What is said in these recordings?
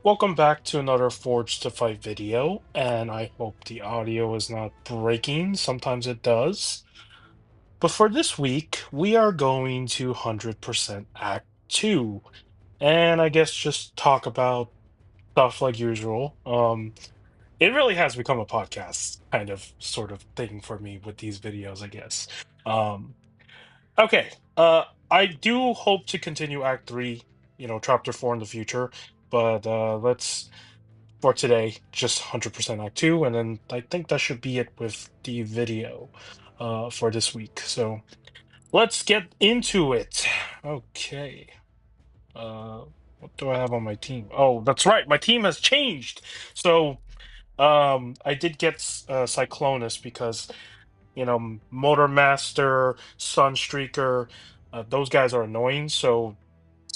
Welcome back to another Forge to Fight video, and I hope the audio is not breaking. Sometimes it does. But for this week, we are going to 100% Act 2, and I guess just talk about stuff like usual. It really has become a podcast kind of sort of thing for me with these videos, I guess. Um, okay, I do hope to continue Act 3, Chapter 4 in the future, but let's for today, just 100% Act 2, and then I think that should be it with the video for this week. So let's get into it. Okay. Uh, what do I have on my team? Oh, that's right. My team has changed. So I did get Cyclonus because, Motor Master, Sunstreaker, those guys are annoying. So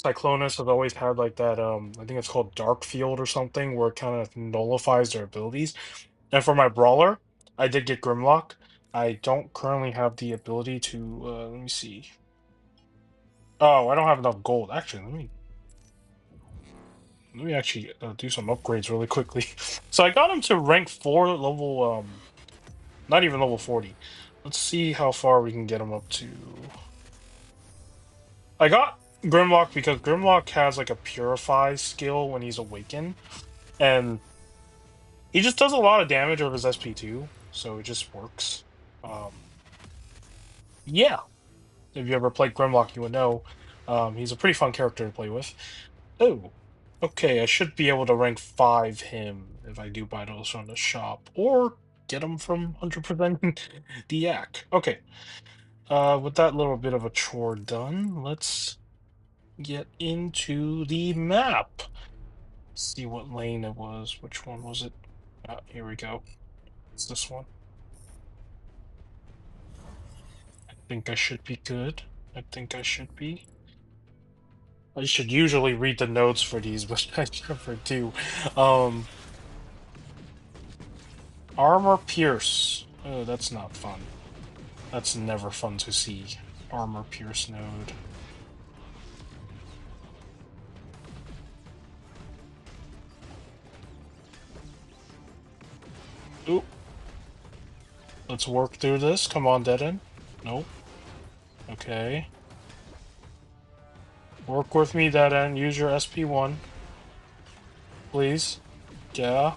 Cyclonus has always had like that I think it's called Dark Field or something where it kind of nullifies their abilities. And for my brawler, I did get Grimlock. I don't currently have the ability to let me see. Oh, I don't have enough gold. Actually, let me actually do some upgrades really quickly. So I got him to rank 4 level not even level 40. Let's see how far we can get him up to. I got Grimlock because Grimlock has like a purify skill when he's awakened, and he just does a lot of damage with his SP2, so it just works. Um, yeah, if you ever played Grimlock, you would know. He's a pretty fun character to play with. Oh, okay, I should be able to rank 5 him if I do buy those from the shop, or get them from 100% DAC. Okay, with that little bit of a chore done, let's get into the map. See what lane it was. Which one was it? Here we go. It's this one. Think I should be good. I think I should be. I should usually read the notes for these, but I never do. Um, Armor Pierce. Oh, that's not fun. That's never fun to see. Armor Pierce node. Oop. Let's work through this. Come on, dead end. Nope. Okay. Work with me, dead end. Use your SP1. Please. Yeah.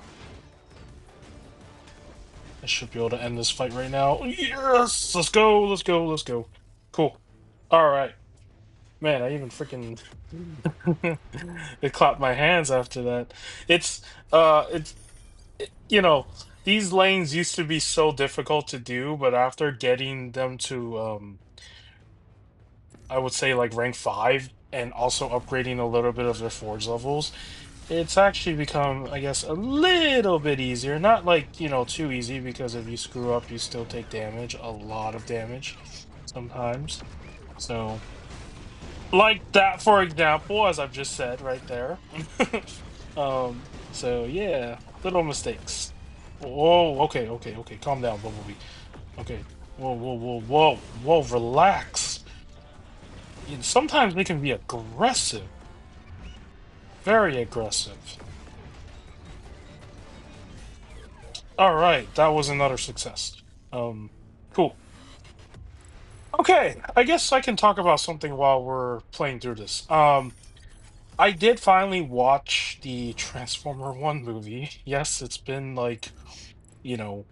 I should be able to end this fight right now. Yes! Let's go, let's go, let's go. Cool. Alright. Man, I even freaking it clapped my hands after that. It's it's you know, these lanes used to be so difficult to do, but after getting them to I would say like rank 5 and also upgrading a little bit of their forge levels, it's actually become, I guess, a little bit easier. Not like, too easy because if you screw up, you still take damage, a lot of damage sometimes. So like that, for example, as I've just said right there. So yeah, little mistakes. Whoa, okay, okay, okay, calm down, Bumblebee. Okay, whoa, whoa, whoa, whoa, whoa, relax. Sometimes they can be aggressive, very aggressive. All right, that was another success. Cool. Okay, I guess I can talk about something while we're playing through this. I did finally watch the Transformer 1 movie. Yes, it's been like, you know,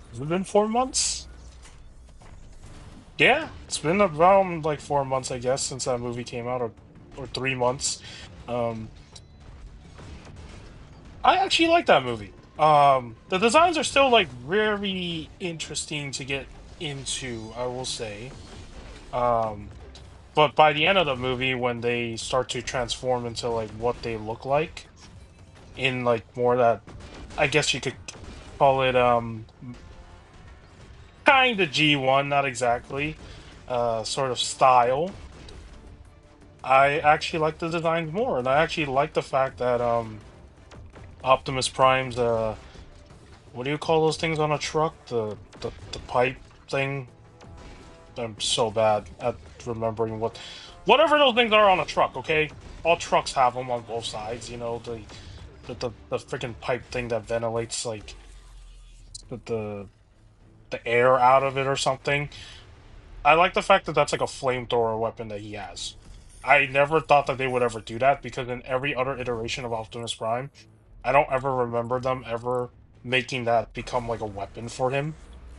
has it been 4 months? Yeah, it's been around like 4 months, I guess, since that movie came out, or 3 months. Um, I actually like that movie. The designs are still like very interesting to get into, I will say. Um, but by the end of the movie, when they start to transform into like what they look like in like more that, I guess you could call it kind of G1, not exactly, sort of style. I actually like the designs more, and I actually like the fact that Optimus Prime's what do you call those things on a truck? The pipe thing. I'm so bad at remembering whatever those things are on a truck. Okay, all trucks have them on both sides. You know, the freaking pipe thing that ventilates like the the air out of it or something. I like the fact that that's like a flamethrower weapon that he has. I never thought that they would ever do that because in every other iteration of Optimus Prime, I don't ever remember them ever making that become like a weapon for him,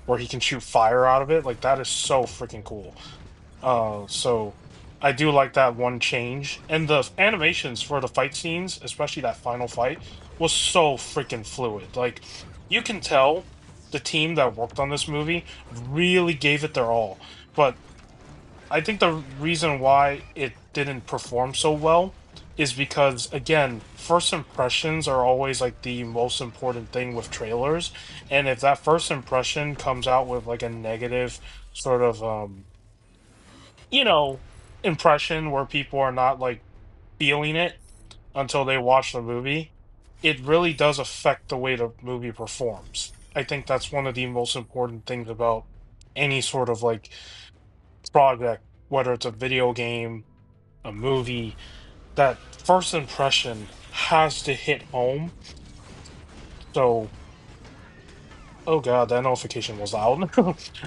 where he can shoot fire out of it. Like that is so freaking cool. So I do like that one change, and the animations for the fight scenes, especially that final fight, was so freaking fluid. Like you can tell the team that worked on this movie really gave it their all. But I think the reason why it didn't perform so well is because, again, first impressions are always like the most important thing with trailers. And if that first impression comes out with like a negative sort of you know, impression where people are not like feeling it until they watch the movie, it really does affect the way the movie performs. I think that's one of the most important things about any sort of like project, whether it's a video game, a movie, that first impression has to hit home. So, oh god, that notification was loud.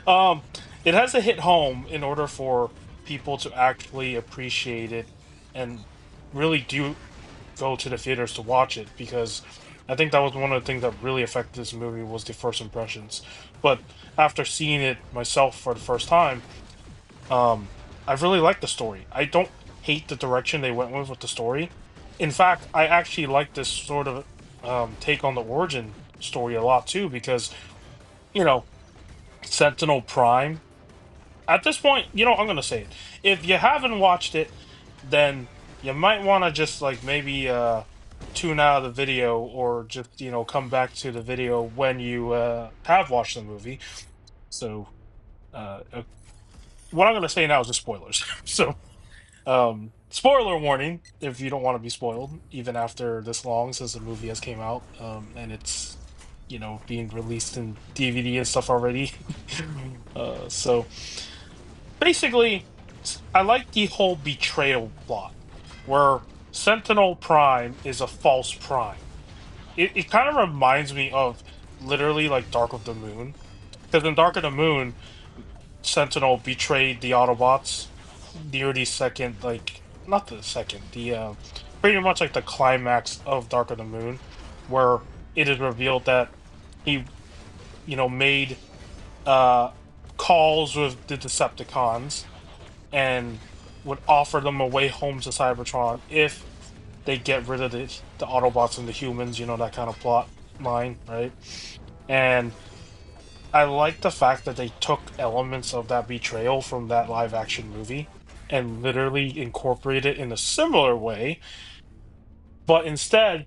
um, it has to hit home in order for people to actually appreciate it and really do go to the theaters to watch it because I think that was one of the things that really affected this movie was the first impressions. But after seeing it myself for the first time, um, I really like the story. I don't hate the direction they went with the story. In fact, I actually like this sort of take on the origin story a lot too because you know Sentinel Prime. At this point, I'm gonna say it. If you haven't watched it, then you might want to just like maybe tune out of the video or just come back to the video when you have watched the movie. So what I'm gonna say now is just spoilers. So spoiler warning if you don't want to be spoiled even after this long since the movie has came out and it's being released in DVD and stuff already. So basically, I like the whole betrayal plot where Sentinel Prime is a false prime. It kind of reminds me of literally like Dark of the Moon. Because in Dark of the Moon, Sentinel betrayed the Autobots near the second, like, not the second, pretty much like the climax of Dark of the Moon, where it is revealed that he, made uh, calls with the Decepticons and would offer them a way home to Cybertron if they get rid of the Autobots and the humans, that kind of plot line, right? And I like the fact that they took elements of that betrayal from that live action movie and literally incorporated it in a similar way, but instead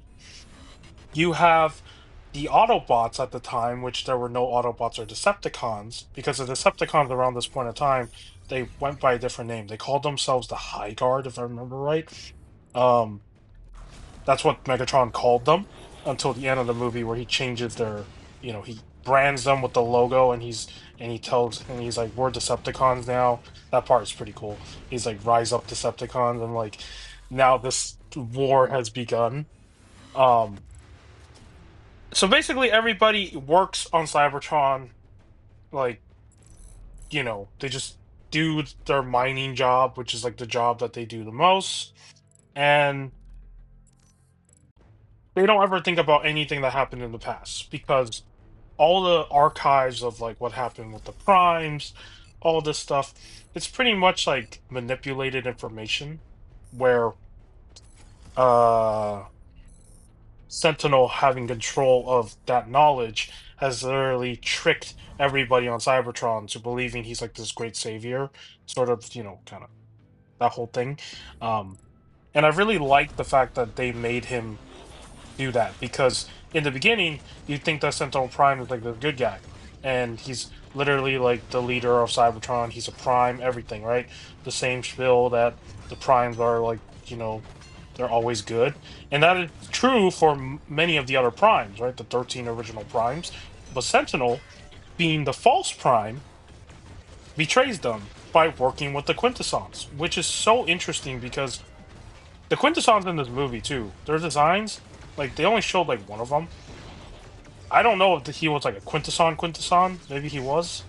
you have the Autobots at the time, which there were no Autobots or Decepticons, because the Decepticons around this point in time, they went by a different name. They called themselves the High Guard, if I remember right. Um, that's what Megatron called them until the end of the movie, where he changes he brands them with the logo, and he's like, "We're Decepticons now." That part is pretty cool. He's like, "Rise up, Decepticons!" And like, now this war has begun. Um, so basically, everybody works on Cybertron. Like, they just do their mining job, which is like the job that they do the most, and they don't ever think about anything that happened in the past because all the archives of like what happened with the primes, all this stuff, it's pretty much like manipulated information where uh Sentinel having control of that knowledge has literally tricked everybody on Cybertron to believing he's like this great savior, sort of, kind of that whole thing. Um, and I really like the fact that they made him do that because in the beginning you think that Sentinel Prime is like the good guy, and he's literally like the leader of Cybertron. He's a prime, everything, right? The same spiel that the primes are like, they're always good, and that is true for many of the other primes, right? The 13 original primes, but Sentinel, being the false prime, betrays them by working with the Quintessons, which is so interesting because The Quintessons in this movie too. Their designs, like they only showed like one of them. I don't know if he was like a Quintesson. Maybe he was,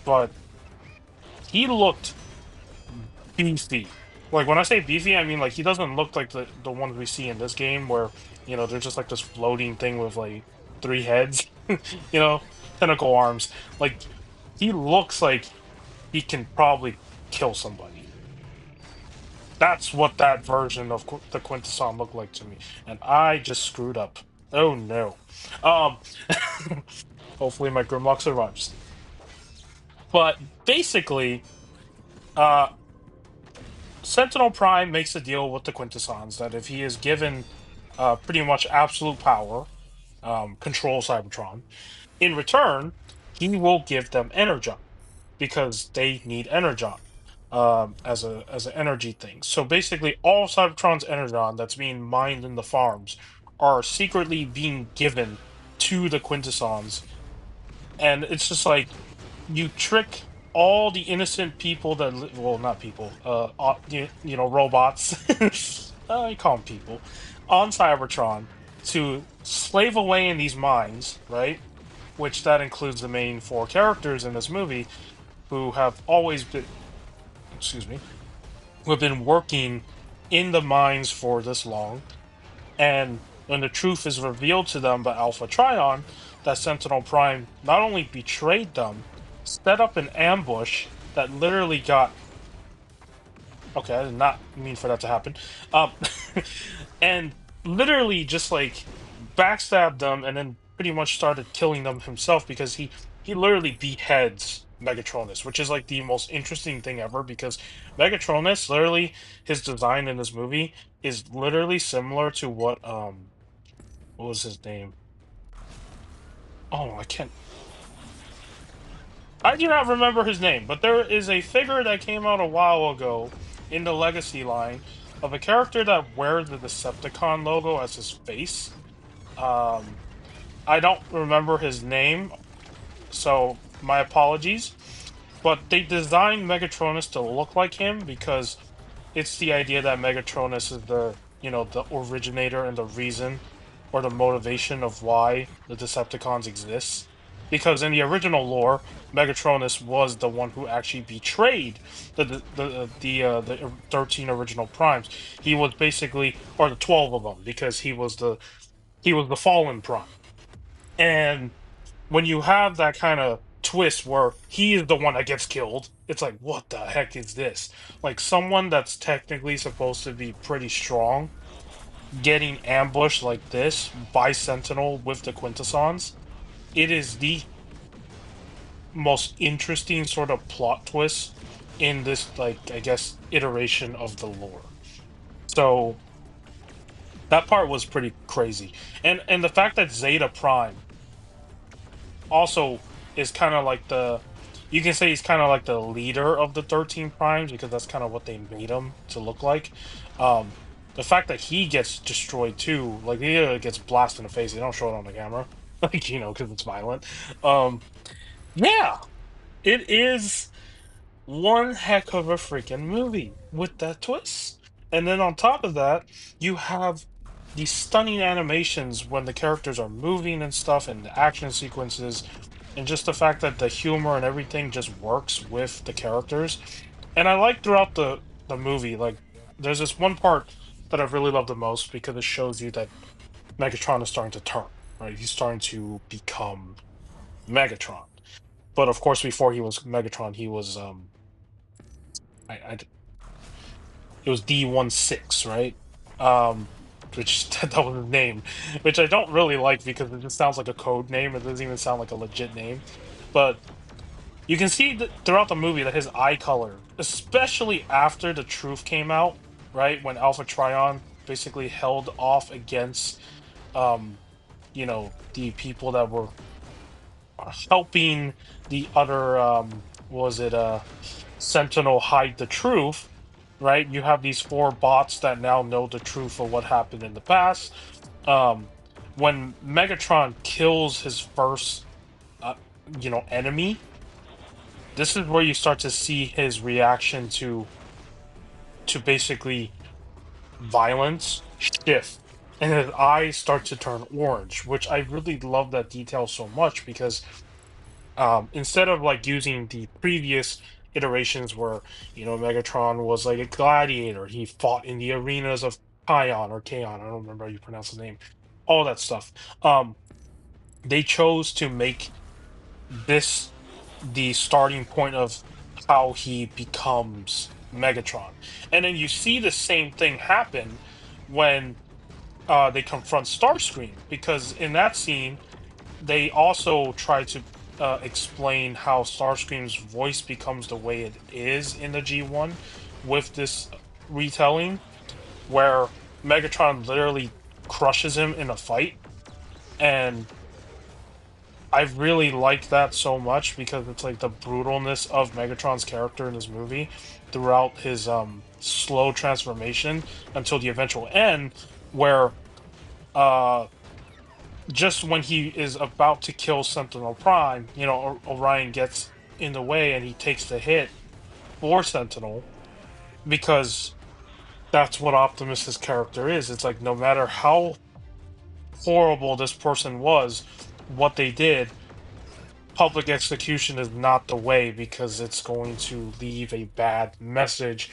but he looked beefy. Like when I say beefy, I mean like he doesn't look like the ones we see in this game where they're just like this floating thing with like three heads, tentacle arms. Like he looks like he can probably kill somebody. That's what that version of the Quintesson looked like to me, and I just screwed up. Oh no. Um, hopefully my Grimlock survives. But basically, uh, Sentinel Prime makes a deal with the Quintessons that if he is given pretty much absolute power, control Cybertron, in return, he will give them Energon because they need Energon as an energy thing. So basically, all Cybertron's Energon that's being mined in the farms are secretly being given to the Quintessons, and it's just like you trick all the innocent people that well, not people, robots. I call them people on Cybertron to slave away in these mines, right? Which that includes the main four characters in this movie who have always been, excuse me, who have been working in the mines for this long. And when the truth is revealed to them by Alpha Trion, that Sentinel Prime not only betrayed them, set up an ambush that literally got. Okay, I did not mean for that to happen. Um, and literally just like backstabbed them and then pretty much started killing them himself because he literally beheads Megatronus, which is like the most interesting thing ever because Megatronus, literally, his design in this movie is literally similar to what was his name? Oh, I do not remember his name, but there is a figure that came out a while ago in the Legacy line of a character that wears the Decepticon logo as his face. Um, I don't remember his name, so my apologies. But they designed Megatronus to look like him because it's the idea that Megatronus is the originator and the reason or the motivation of why the Decepticons exist. Because in the original lore, Megatronus was the one who actually betrayed the 13 original primes. He was basically, or the 12 of them, because he was the fallen prime. And when you have that kind of twist where he is the one that gets killed, it's like, what the heck is this? Like someone that's technically supposed to be pretty strong getting ambushed like this by Sentinel with the Quintessons. It is the most interesting sort of plot twist in this, like, I guess, iteration of the lore. So that part was pretty crazy. And the fact that Zeta Prime also is kind of like you can say he's kind of like the leader of the 13 primes because that's kind of what they made him to look like. um the fact that he gets destroyed too, like he gets blasted in the face, they don't show it on the camera like because it's violent. Yeah, it is one heck of a freaking movie with that twist. And then on top of that, you have these stunning animations when the characters are moving and stuff and the action sequences and just the fact that the humor and everything just works with the characters. And I like throughout the movie, like there's this one part that I really love the most because it shows you that Megatron is starting to turn, right? He's starting to become Megatron. But of course, before he was Megatron, he was I it was D16, right? Um, which that was his name, which I don't really like because it just sounds like a code name. It doesn't even sound like a legit name. But you can see throughout the movie that his eye color, especially after the truth came out, right when Alpha Trion basically held off against, um, the people that were helping the other, was it Sentinel hide the truth, right? You have these four bots that now know the truth of what happened in the past. Um, when Megatron kills his first, uh, enemy, this is where you start to see his reaction to basically violence shift and his eyes start to turn orange, which I really love that detail so much because instead of like using the previous iterations where Megatron was like a gladiator, he fought in the arenas of Kion or Kaon, I don't remember how you pronounce his name, all that stuff. Um, they chose to make this the starting point of how he becomes Megatron. And then you see the same thing happen when they confront Starscream, because in that scene, they also try to explain how Starscream's voice becomes the way it is in the G1 with this retelling, where Megatron literally crushes him in a fight. And I really like that so much because it's like the brutalness of Megatron's character in this movie throughout his slow transformation until the eventual end, where uh just when he is about to kill Sentinel Prime, Orion gets in the way and he takes the hit for Sentinel, because that's what Optimus's character is. It's like no matter how horrible this person was, what they did, public execution is not the way because it's going to leave a bad message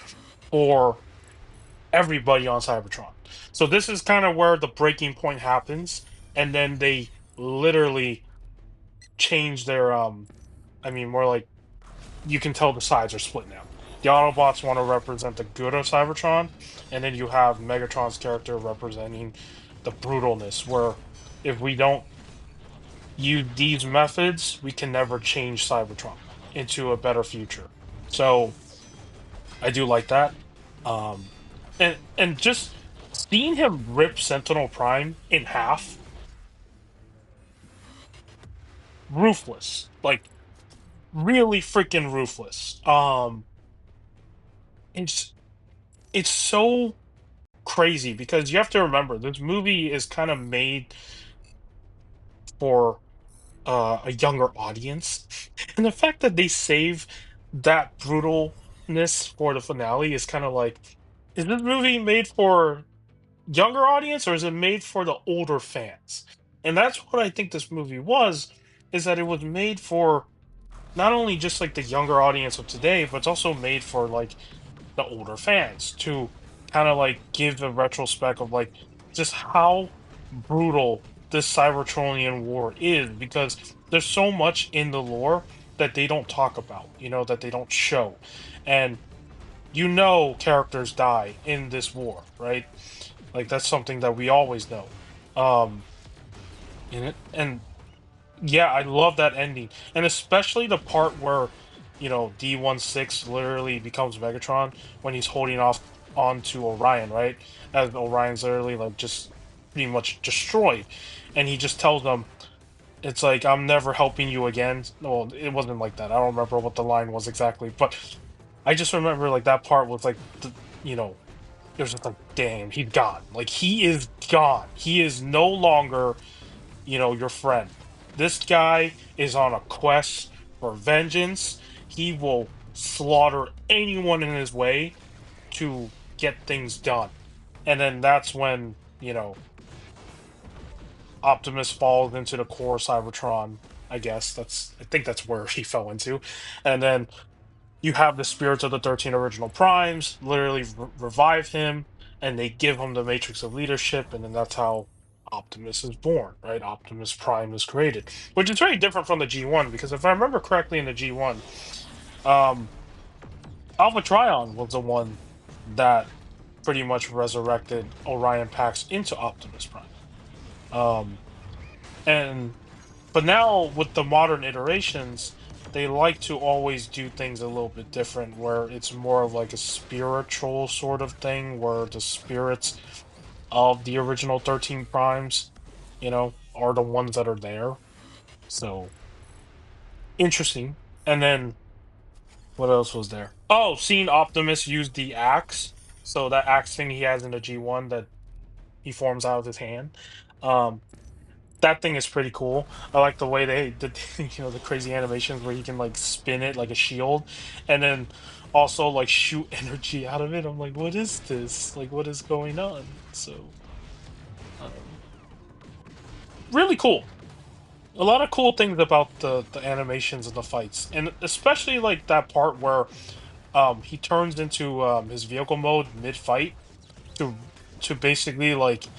for everybody on Cybertron. So this is kind of where the breaking point happens, and then they literally change their I mean more like, you can tell the sides are split now. The Autobots want to represent the good of Cybertron, and then you have Megatron's character representing the brutalness, where if we don't use these methods, we can never change Cybertron into a better future. So I do like that. Um, and just seeing him rip Sentinel Prime in half, ruthless, like really freaking ruthless. It's it's so crazy because you have to remember this movie is kind of made for a younger audience, and the fact that they save that brutalness for the finale is kind of like, is this movie made for younger audience or is it made for the older fans? And that's what I think this movie was, is that it was made for not only just like the younger audience of today, but it's also made for like the older fans to kind of like give a retrospect of like just how brutal this Cybertronian war is, because there's so much in the lore that they don't talk about, that they don't show. And characters die in this war, right? Like that's something that we always know. Um in it. And yeah, I love that ending. And especially the part where, D16 literally becomes Megatron when he's holding off onto Orion, right? As Orion's literally like just pretty much destroyed. And he just tells them, it's like, I'm never helping you again. Well, it wasn't like that. I don't remember what the line was exactly, but I just remember like that part was like you know, it was just like, damn, he's gone. Like he is gone. He is no longer, your friend. This guy is on a quest for vengeance. He will slaughter anyone in his way to get things done. And then that's when, Optimus falls into the core Cybertron. I think that's where he fell into. And then you have the spirits of the 13 original primes literally revive him, and they give him the matrix of leadership, and then that's how Optimus is born, right? Optimus Prime is created, which is very different from the G1, because if I remember correctly in the G1, um, Alpha Trion was the one that pretty much resurrected Orion Pax into Optimus Prime. Um, and But now with the modern iterations, they like to always do things a little bit different, where it's more of like a spiritual sort of thing, where the spirits of the original 13 primes, are the ones that are there. So interesting. And then what else was there? Oh, seeing Optimus use the axe. So that axe thing he has in the G1 that he forms out of his hand. Um, that thing is pretty cool. I like the way they did, the crazy animations where you can like spin it like a shield, and then also like shoot energy out of it. I'm like, what is this? Like, what is going on? So, um, really cool. A lot of cool things about the animations and the fights, and especially like that part where he turns into his vehicle mode mid fight to basically like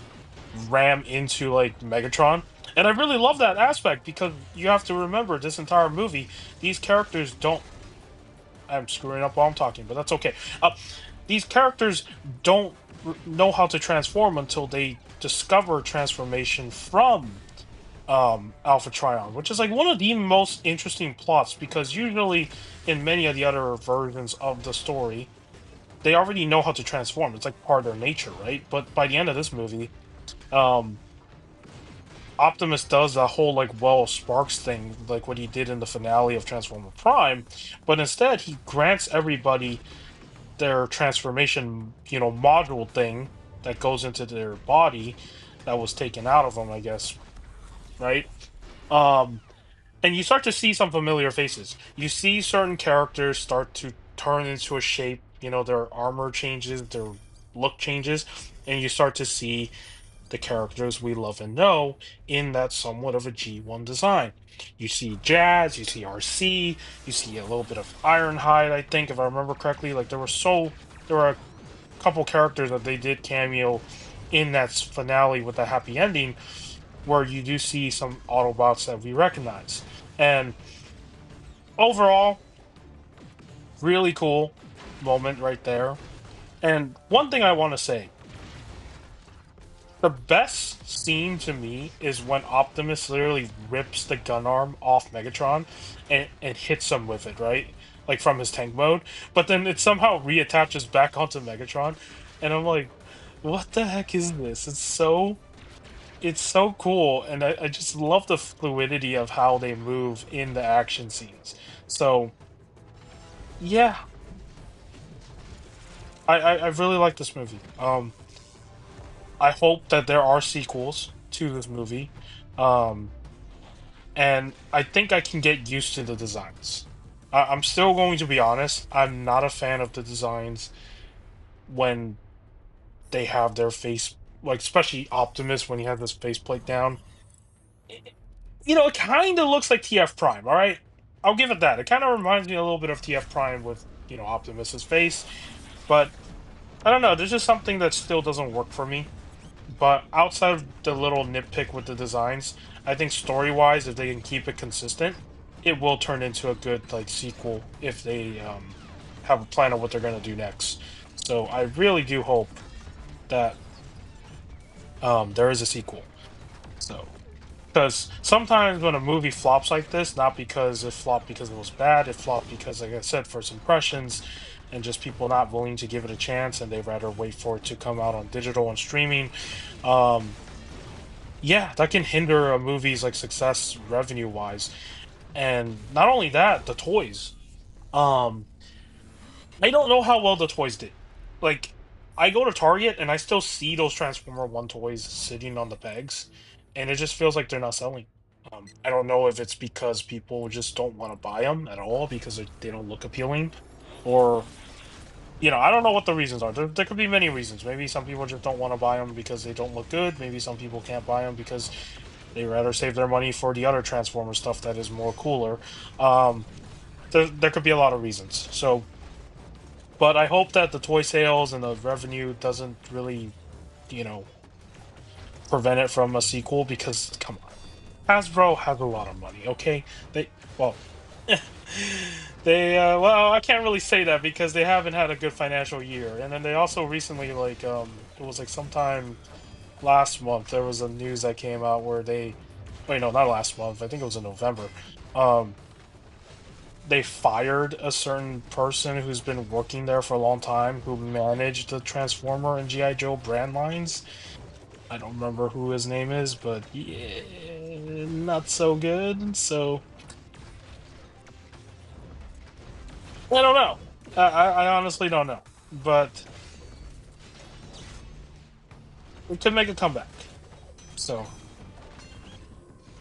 ram into like Megatron. And I really love that aspect because you have to remember this entire movie, these characters don't. I'm screwing up while I'm talking, but that's okay. These characters don't know how to transform until they discover transformation from Alpha Trion, which is like one of the most interesting plots because usually in many of the other versions of the story, they already know how to transform. It's like part of their nature, right? But by the end of this movie, um Optimus does that whole like well Sparks thing, like what he did in the finale of Transformer Prime, but instead he grants everybody their transformation, module thing that goes into their body that was taken out of them, I guess, right? Um, and you start to see some familiar faces. You see certain characters start to turn into a shape, their armor changes, their look changes, and you start to see the characters we love and know in that somewhat of a G1 design. You see Jazz, you see RC, you see a little bit of Ironhide, I think, if I remember correctly. Like there were a couple characters that they did cameo in that finale with the happy ending, where you do see some Autobots that we recognize. And overall, really cool moment right there. And one thing I want to say, the best scene to me is when Optimus literally rips the gun arm off Megatron and hits him with it, right? Like from his tank mode. But then it somehow reattaches back onto Megatron. And I'm like, what the heck is this? It's so cool. And I just love the fluidity of how they move in the action scenes. So yeah, I really like this movie. I hope that there are sequels to this movie. Um and I think I can get used to the designs. I'm still going to be honest. I'm not a fan of the designs when they have their face, like especially Optimus when he has his faceplate down. It- it kind of looks like TF Prime. All right, I'll give it that. It kind of reminds me a little bit of TF Prime with Optimus's face, but I don't know. There's just something that still doesn't work for me. But outside of the little nitpick with the designs, I think story-wise, if they can keep it consistent, it will turn into a good like sequel if they have a plan of what they're gonna do next. So I really do hope that there is a sequel. So because sometimes when a movie flops like this, not because it flopped because it was bad, it flopped because, like I said, first impressions and just people not willing to give it a chance and they'd rather wait for it to come out on digital and streaming. Um, Yeah, that can hinder a movie's like success revenue wise. And not only that, the toys. Um, I don't know how well the toys did. Like, I go to Target and I still see those Transformer One toys sitting on the pegs, and it just feels like they're not selling. I don't know if it's because people just don't want to buy them at all because they don't look appealing, or I don't know what the reasons are. There could be many reasons. Maybe some people just don't want to buy them because they don't look good. Maybe some people can't buy them because they rather save their money for the other Transformer stuff that is more cooler. Um, there could be a lot of reasons. So, but I hope that the toy sales and the revenue doesn't really, you know, prevent it from a sequel because come on, Hasbro has a lot of money. Okay, well, well, I can't really say that because they haven't had a good financial year, and then they also recently like it was like sometime last month there was a news that came out where they wait no not last month I think it was in November um they fired a certain person who's been working there for a long time who managed the Transformer and GI Joe brand lines. I don't remember who his name is, but yeah, not so good. So I don't know. I honestly don't know, but we could make a comeback. So,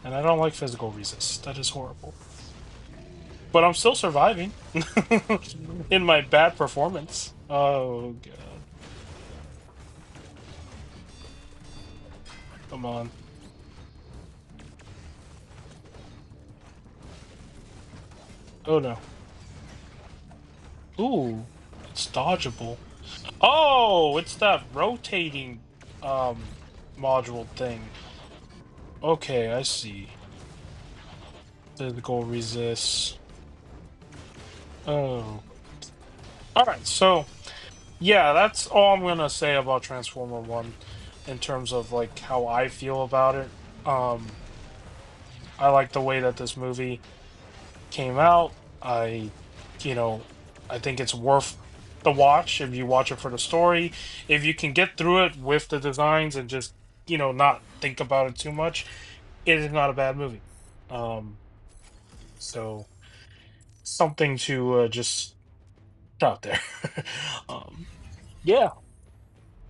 and I don't like physical resist. That is horrible. but I'm still surviving in my bad performance. Oh god, come on. Oh no. Ooh, it's dodgeable. Oh, it's that rotating module thing. Okay, I see. Physical resist. Oh. All right, so yeah, that's all I'm gonna say about Transformer 1 in terms of like how I feel about it. Um, I like the way that this movie came out. I, you know, I think it's worth the watch if you watch it for the story. If you can get through it with the designs and just, not think about it too much, it is not a bad movie. Um, so something to just put out there. um, yeah.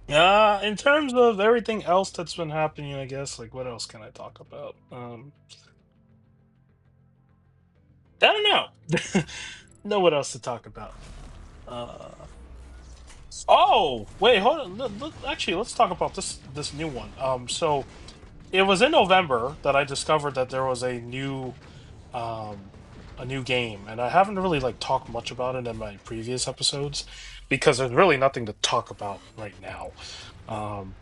In terms of everything else that's been happening, I guess, like what else can I talk about? I don't know. Know what else to talk about. Uh, oh, wait, hold on. Actually, let's talk about this new one. So it was in November that I discovered that there was um a new game, and I haven't really like talked much about it in my previous episodes because there's really nothing to talk about right now. Um,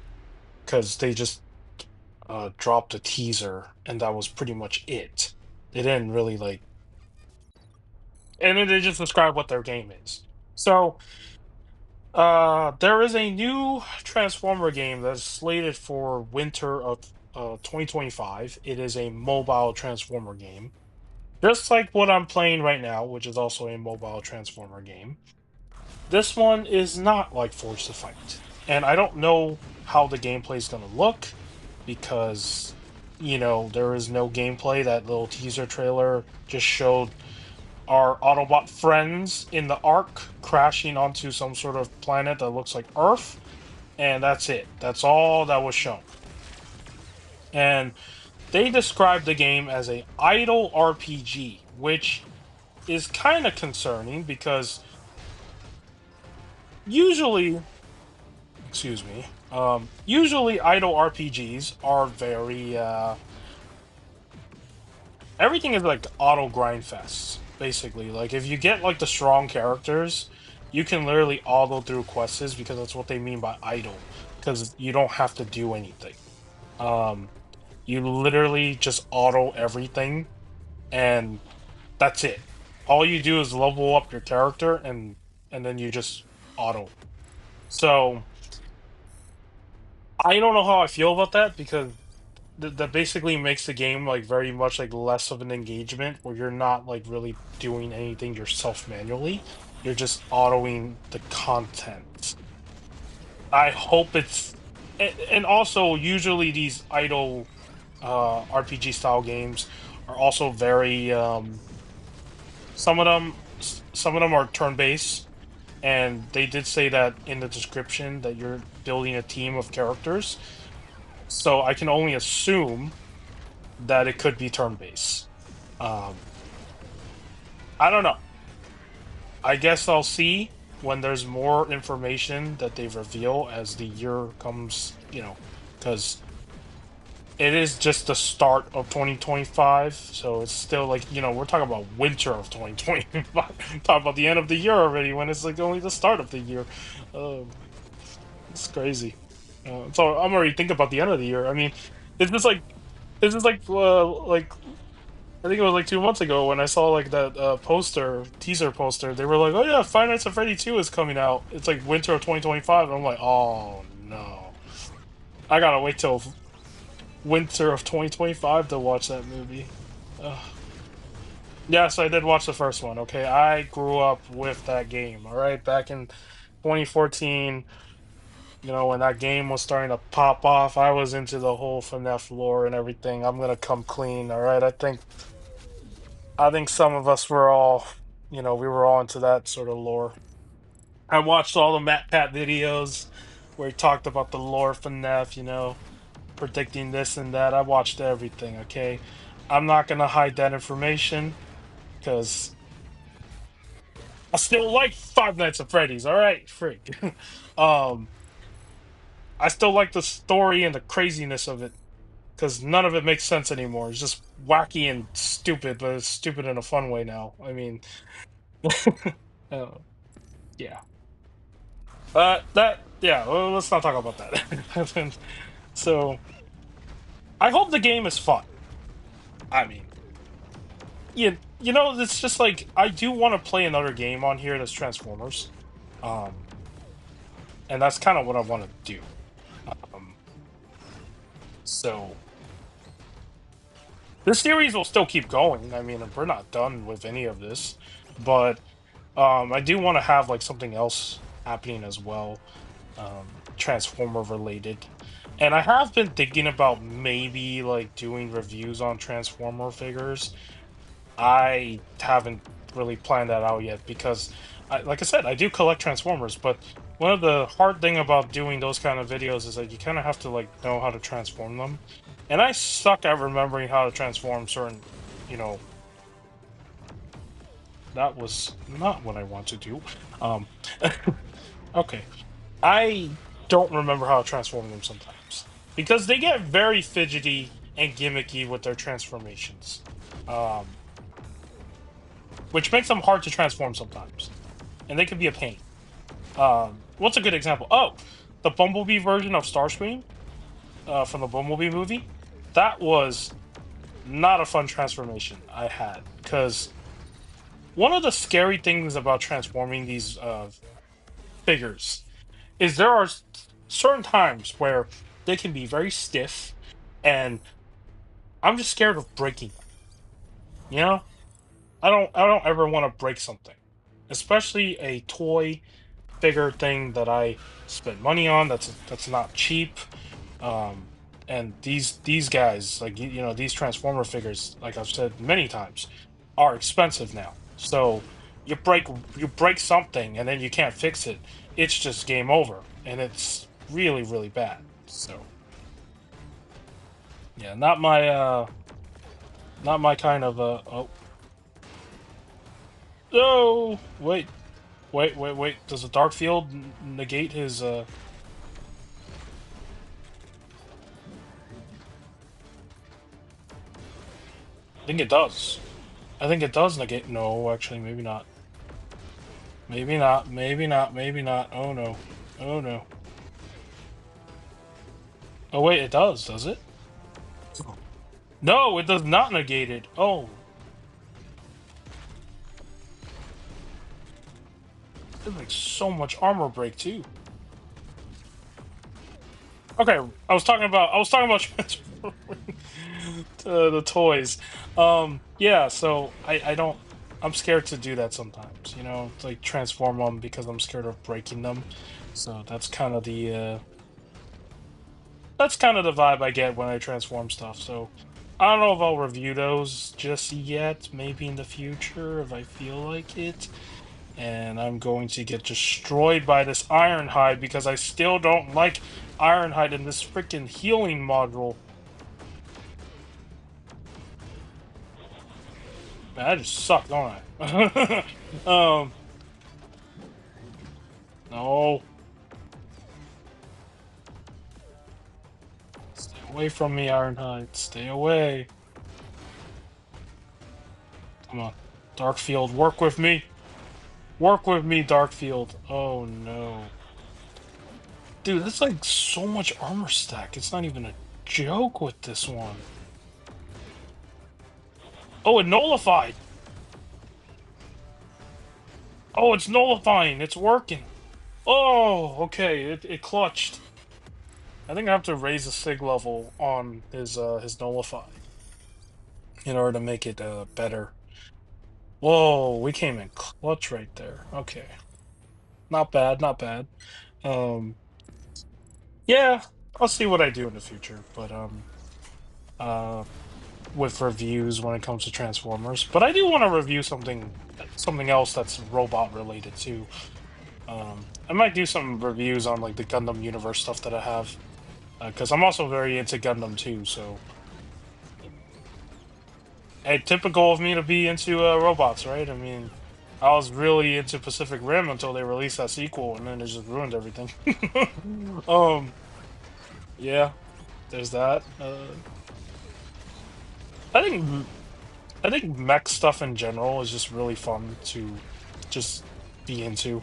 because they just dropped a teaser, and that was pretty much it. They didn't really like, and then they just described what their game is. So, there is a new Transformer game that's slated for winter of 2025. It is a mobile Transformer game, just like what I'm playing right now, which is also a mobile Transformer game. This one is not like Forged to Fight, and I don't know how the gameplay is going to look because there is no gameplay. That little teaser trailer just showed our Autobot friends in the Ark crashing onto some sort of planet that looks like Earth, and that's it. That's all that was shown. And they described the game as a idle RPG, which is kind of concerning because usually, excuse me, usually idle RPGs are very everything is like auto grind fests, basically. Like if you get like the strong characters, you can literally auto through quests because that's what they mean by idle, because you don't have to do anything. Um, you literally just auto everything, and that's it. All you do is level up your character, and then you just auto. So I don't know how I feel about that because that basically makes the game like very much like less of an engagement where you're not like really doing anything yourself manually. You're just autoing the content. I hope it's and also usually these idle RPG style games are also very some of them are turn-based, and they did say that in the description that you're building a team of characters. So I can only assume that it could be turn-based. Um, I don't know. I guess I'll see when there's more information that they reveal as the year comes, because it is just the start of 2025, so it's still like, we're talking about winter of 2025. Talking about the end of the year already when it's like only the start of the year. Um, it's crazy. So I'm already thinking about the end of the year. I mean, it's just like like I think it was like 2 months ago when I saw like that teaser poster. They were like, "Oh yeah, Five Nights at Freddy 2 is coming out. It's like winter of 2025." And I'm like, "Oh no, I gotta wait till winter of 2025 to watch that movie." Ugh. Yes, I did watch the first one. Okay, I grew up with that game. All right, back in 2014, when that game was starting to pop off, I was into the whole FNAF lore and everything. I'm gonna come clean. All right, I think some of us were all, we were all into that sort of lore. I watched all the Matt Pat videos where he talked about the lore for Neff, predicting this and that. I watched everything, okay? I'm not gonna hide that information because I still like Five Nights at Freddy's. All right, freak. um, I still like the story and the craziness of it because none of it makes sense anymore. It's just wacky and stupid, but it's stupid in a fun way now. I mean, uh, yeah. Yeah. Well, let's not talk about that. So I hope the game is fun. I mean, it's just like I do want to play another game on here that's Transformers, um, and that's kind of what I want to do. Um, so this series will still keep going. I mean, we're not done with any of this, but I do want to have like something else happening as well, Transformer related. And I have been thinking about maybe like doing reviews on Transformer figures. I haven't really planned that out yet because, like I said, I do collect Transformers, but one of the hard thing about doing those kind of videos is that you kind of have to like know how to transform them, and I suck at remembering how to transform certain, you know, that was not what I want to do. Um, okay, I don't remember how to transform them sometimes because they get very fidgety and gimmicky with their transformations. Um, which makes them hard to transform sometimes, and they can be a pain. What's a good example? Oh, the Bumblebee version of Starscream from the Bumblebee movie. That was not a fun transformation I had because one of the scary things about transforming these figures is there are certain times where they can be very stiff, and I'm just scared of breaking them. You know, I don't ever want to break something, especially a toy bigger thing that I spent money on. That's not cheap. Um, and these guys, like these Transformer figures, like I've said many times, are expensive now. So you break something and then you can't fix it. It's just game over, and it's really really bad. So yeah, not my kind of oh no wait. Does the dark field negate his I think it does. I think it does negate. No, actually, maybe not. Maybe not. Maybe not. Maybe not. Oh no. Oh no. Oh wait, it does it? No, it does not negate it. Oh, it makes so much armor break too. Okay, I was talking about transforming the toys. Yeah, so I don't. I'm scared to do that sometimes. Like transform them because I'm scared of breaking them. So that's kind of the vibe I get when I transform stuff. So I don't know if I'll review those just yet. Maybe in the future if I feel like it. And I'm going to get destroyed by this Ironhide because I still don't like Ironhide in this freaking healing module. Man, I just suck, don't I? No. Stay away from me, Ironhide. Stay away. Come on. Darkfield, work with me. Work with me, Darkfield. Oh no. Dude, that's like so much armor stack. It's not even a joke with this one. Oh, it nullified. Oh, it's nullifying. It's working. Oh, okay. It clutched. I think I have to raise the sig level on his nullify in order to make it better. Whoa, we came in clutch right there. Okay. Not bad, not bad. Um yeah, I'll see what I do in the future, but uh with reviews when it comes to Transformers. But I do want to review something else that's robot related too. I might do some reviews on like the Gundam universe stuff that I have, because I'm also very into Gundam too. So, typical of me to be into robots, right? I mean, I was really into Pacific Rim until they released that sequel, and then it just ruined everything. um, yeah, there's that. I think I think mech stuff in general is just really fun to just be into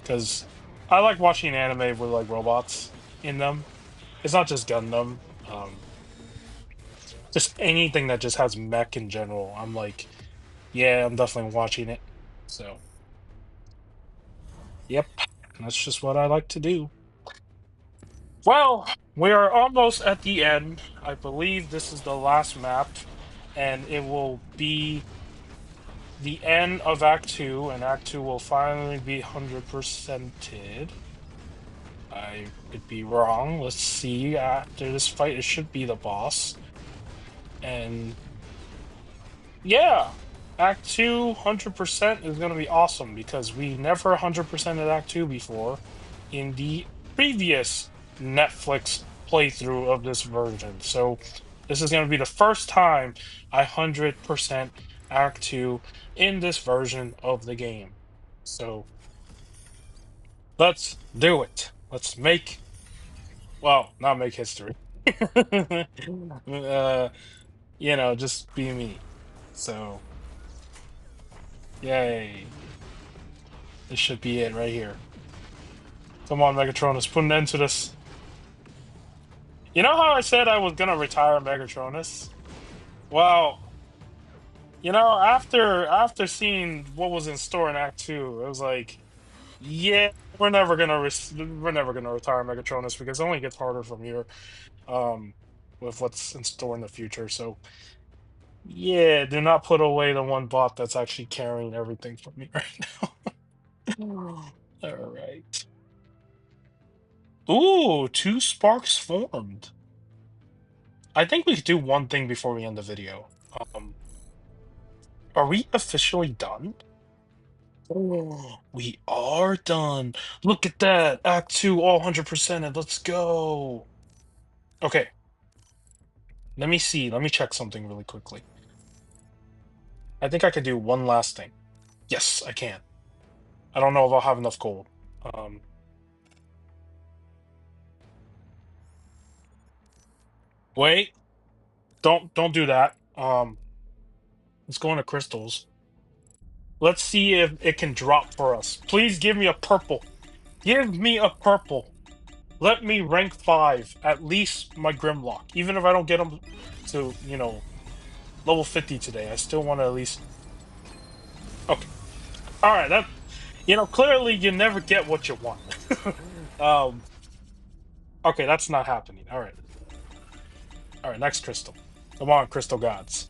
because I like watching anime with like robots in them. It's not just Gundam. Just anything that just has mech in general. I'm like, yeah, I'm definitely watching it. So, yep, that's just what I like to do. Well, we are almost at the end. I believe this is the last map, and it will be the end of Act 2, and Act 2 will finally be 100%ed. I could be wrong. Let's see. After this fight, it should be the boss. And yeah, Act 2, 100% is going to be awesome because we never 100% at Act 2 before in the previous Netflix playthrough of this version. So this is going to be the first time I 100% Act 2 in this version of the game. So let's do it. Let's make, well, not make history. uh, just be me. So, yay. This should be it right here. Come on, Megatronus, put an end to this. You know how I said I was gonna retire Megatronus? Well, after seeing what was in store in Act Two, it was like, yeah, we're never gonna retire Megatronus because it only gets harder from here, um, with what's in store in the future. So yeah, do not put away the one bot that's actually carrying everything for me right now. All right. Ooh, two sparks formed. I think we could do one thing before we end the video. Um, are we officially done? Oh, we are done. Look at that. Act 2 all 100%ed. Let's go. Okay, let me see. Let me check something really quickly. I think I could do one last thing. Yes, I can. I don't know if I'll have enough gold. Um, wait. Don't do that. Let's go into crystals. Let's see if it can drop for us. Please give me a purple. Give me a purple. Let me rank 5, at least my Grimlock. Even if I don't get him to, level 50 today, I still want to at least. Okay. All right. Clearly you never get what you want. um, okay, that's not happening. All right. All right, next crystal. Come on, crystal gods.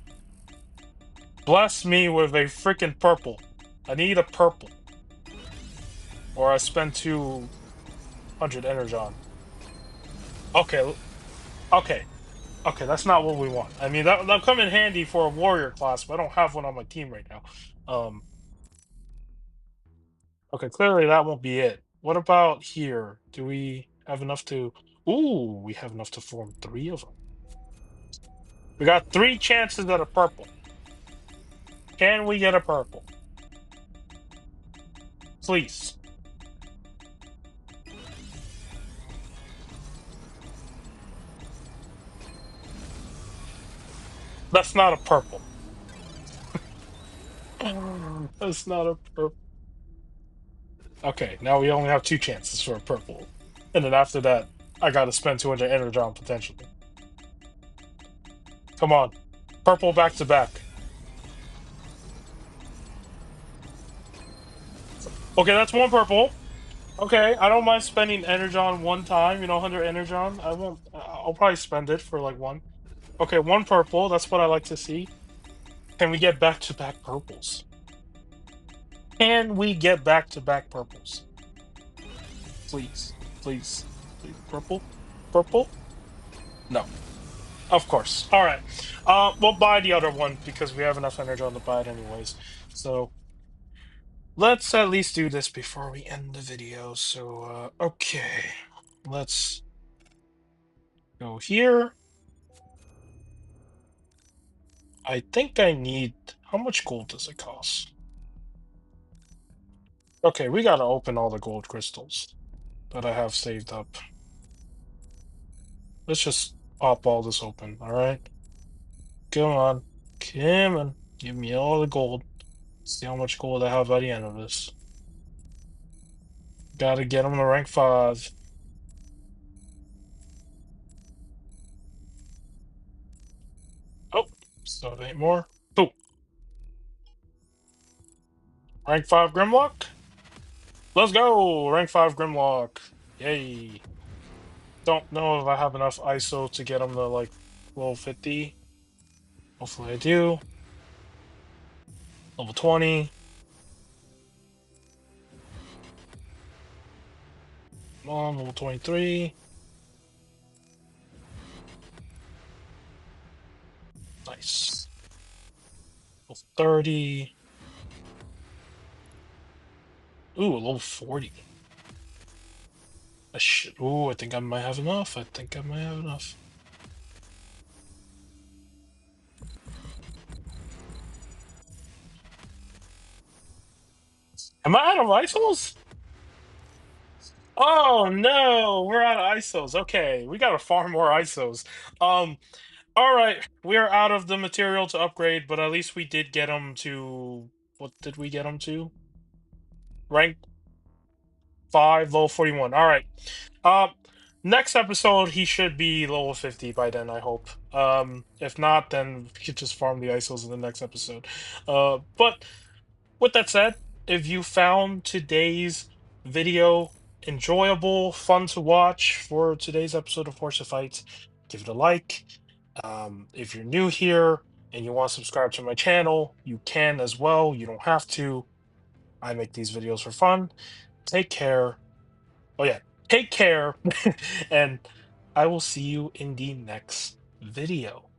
Bless me with a freaking purple. I need a purple. Or I spend 200 energon. Okay, okay. Okay, that's not what we want. I mean, that'll come in handy for a warrior class, but I don't have one on my team right now. Um, okay, clearly that won't be it. What about here? Do we have enough to? Ooh, we have enough to form 3 of them. We got 3 chances at a purple. Can we get a purple? Please. That's not a purple. That's not a purple. Okay, now we only have 2 chances for a purple. And then after that, I gotta spend 200 energon potentially. Come on. Purple back to back. Okay, that's 1 purple. Okay, I don't mind spending energon one time, 100 energon. I won't, I'll probably spend it for like one. Okay, 1 purple. That's what I like to see. Can we get back to back purples? Can we get back to back purples? Please, please, please. Purple? Purple? No. Of course. All right. We'll buy the other one because we have enough energon to buy it anyways. So let's at least do this before we end the video. So, okay. Let's go here. I think I need. How much gold does it cost? Okay, we gotta open all the gold crystals that I have saved up. Let's just pop all this open, alright? Come on. Come on. Give me all the gold. See how much gold I have by the end of this. Gotta get them to rank 5. Oh, so it ain't more. Oh, rank 5 Grimlock? Let's go! Rank 5 Grimlock. Yay. Don't know if I have enough ISO to get them to like level 50. Hopefully I do. Level 20. Come on, level 23. Nice. Level 30. Ooh, level 40. I should. Ooh, I think I might have enough. I think I might have enough. Am I out of ISOs? Oh no, we're out of ISOs. Okay, we gotta farm more ISOs. Um, all right, we are out of the material to upgrade, but at least we did get them to. What did we get them to? Rank 5, level 41. All right. Um, next episode he should be level 50 by then, I hope. If not, then we could just farm the ISOs in the next episode. But with that said, if you found today's video enjoyable, fun to watch for today's episode of Horse Fights, give it a like. If you're new here and you want to subscribe to my channel, you can as well. You don't have to. I make these videos for fun. Take care. Oh, yeah. Take care. And I will see you in the next video.